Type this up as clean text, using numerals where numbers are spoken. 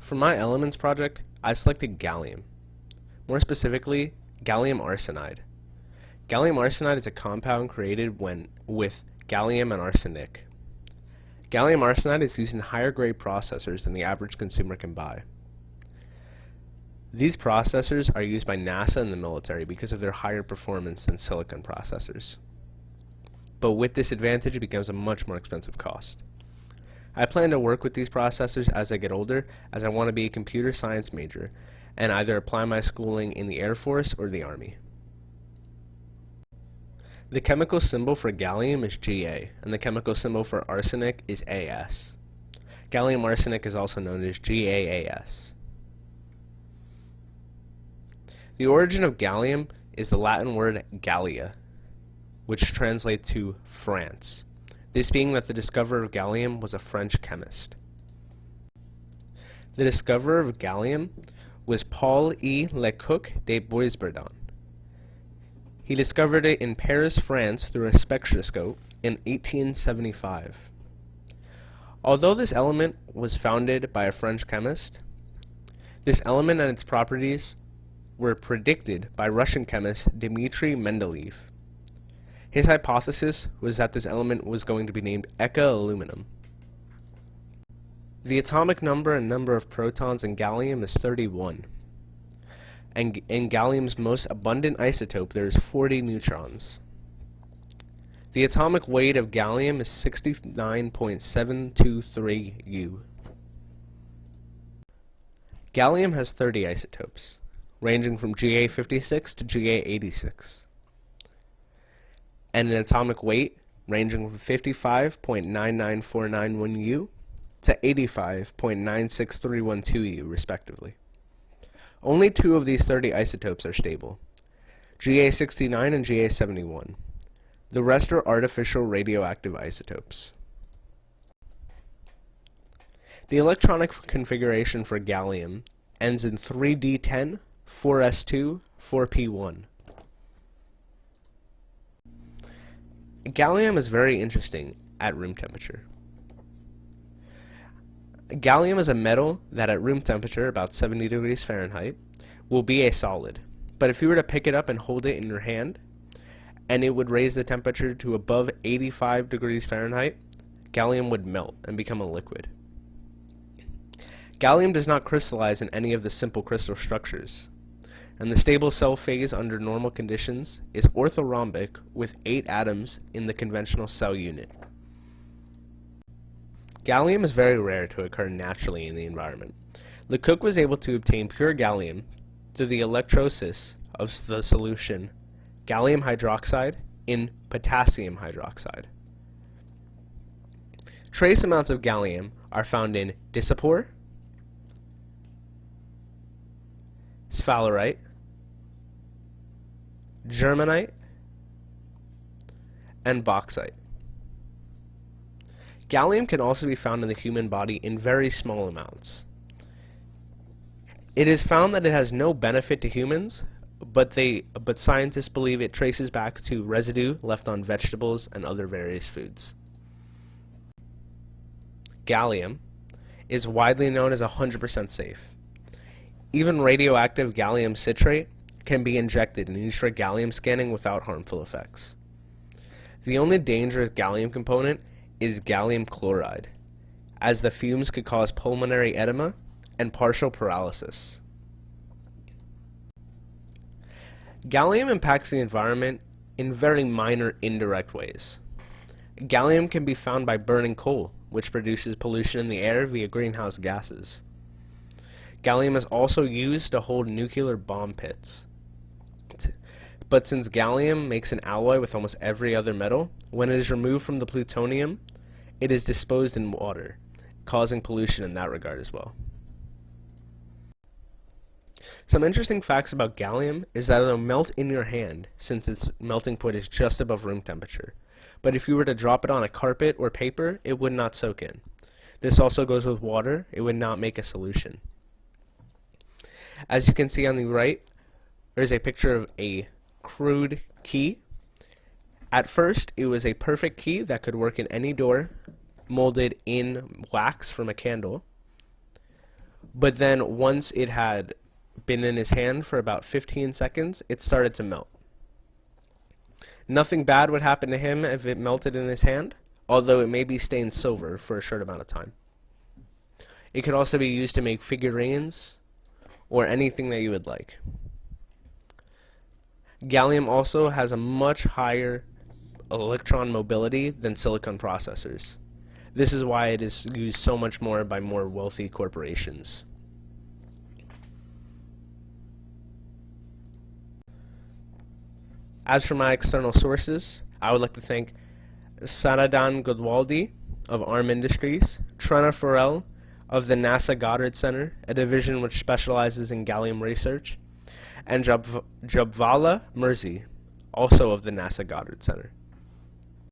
For my elements project, I selected gallium. More specifically, gallium-arsenide. Gallium-arsenide is a compound created with gallium and arsenic. Gallium-arsenide is used in higher grade processors than the average consumer can buy. These processors are used by NASA and the military because of their higher performance than silicon processors. But with this advantage, it becomes a much more expensive cost. I plan to work with these processors as I get older, as I want to be a computer science major and either apply my schooling in the Air Force or the Army. The chemical symbol for gallium is Ga, and the chemical symbol for arsenic is As. Gallium arsenic is also known as GaAs. The origin of gallium is the Latin word Gallia, which translates to France, this being that the discoverer of gallium was a French chemist. The discoverer of gallium was Paul E. Lecoq de Boisbordon. He discovered it in Paris, France through a spectroscope in 1875. Although this element was founded by a French chemist, this element and its properties were predicted by Russian chemist Dmitry Mendeleev. His hypothesis was that this element was going to be named Eka-aluminum. The atomic number and number of protons in gallium is 31. And in gallium's most abundant isotope, there is 40 neutrons. The atomic weight of gallium is 69.723 U. Gallium has 30 isotopes, ranging from Ga56 to Ga86, and an atomic weight ranging from 55.99491 U to 85.96312 U, respectively. Only 2 of these 30 isotopes are stable, Ga69 and Ga71. The rest are artificial radioactive isotopes. The electronic configuration for gallium ends in 3d10, 4s2, 4p1. Gallium is very interesting at room temperature. Gallium is a metal that at room temperature, about 70 degrees Fahrenheit, will be a solid. But if you were to pick it up and hold it in your hand, and it would raise the temperature to above 85 degrees Fahrenheit, gallium would melt and become a liquid. Gallium does not crystallize in any of the simple crystal structures, and the stable cell phase under normal conditions is orthorhombic with 8 atoms in the conventional cell unit. Gallium is very rare to occur naturally in the environment. Lecoq was able to obtain pure gallium through the electrolysis of the solution gallium hydroxide in potassium hydroxide. Trace amounts of gallium are found in dissapor, sphalerite, germanite, and bauxite. Gallium can also be found in the human body in very small amounts. It is found that it has no benefit to humans, but scientists believe it traces back to residue left on vegetables and other various foods. Gallium is widely known as 100% safe. Even radioactive gallium citrate can be injected and used for gallium scanning without harmful effects. The only dangerous gallium component is gallium chloride, as the fumes could cause pulmonary edema and partial paralysis. Gallium impacts the environment in very minor indirect ways. Gallium can be found by burning coal, which produces pollution in the air via greenhouse gases. Gallium is also used to hold nuclear bomb pits. But since gallium makes an alloy with almost every other metal, when it is removed from the plutonium, it is disposed in water, causing pollution in that regard as well. Some interesting facts about gallium is that it'll melt in your hand, since its melting point is just above room temperature. But if you were to drop it on a carpet or paper, it would not soak in. This also goes with water. It would not make a solution. As you can see on the right, there's a picture of a crude key. At first, it was a perfect key that could work in any door, molded in wax from a candle. But then once it had been in his hand for about 15 seconds, it started to melt. Nothing bad would happen to him if it melted in his hand, although it may be stained silver for a short amount of time. It could also be used to make figurines or anything that you would like. Gallium also has a much higher electron mobility than silicon processors. This is why it is used so much more by more wealthy corporations. As for my external sources, I would like to thank Saradan Godwaldi of ARM Industries, Trina Farrell of the NASA Goddard Center, a division which specializes in gallium research, and Jabvala Mirzi, also of the NASA Goddard Center.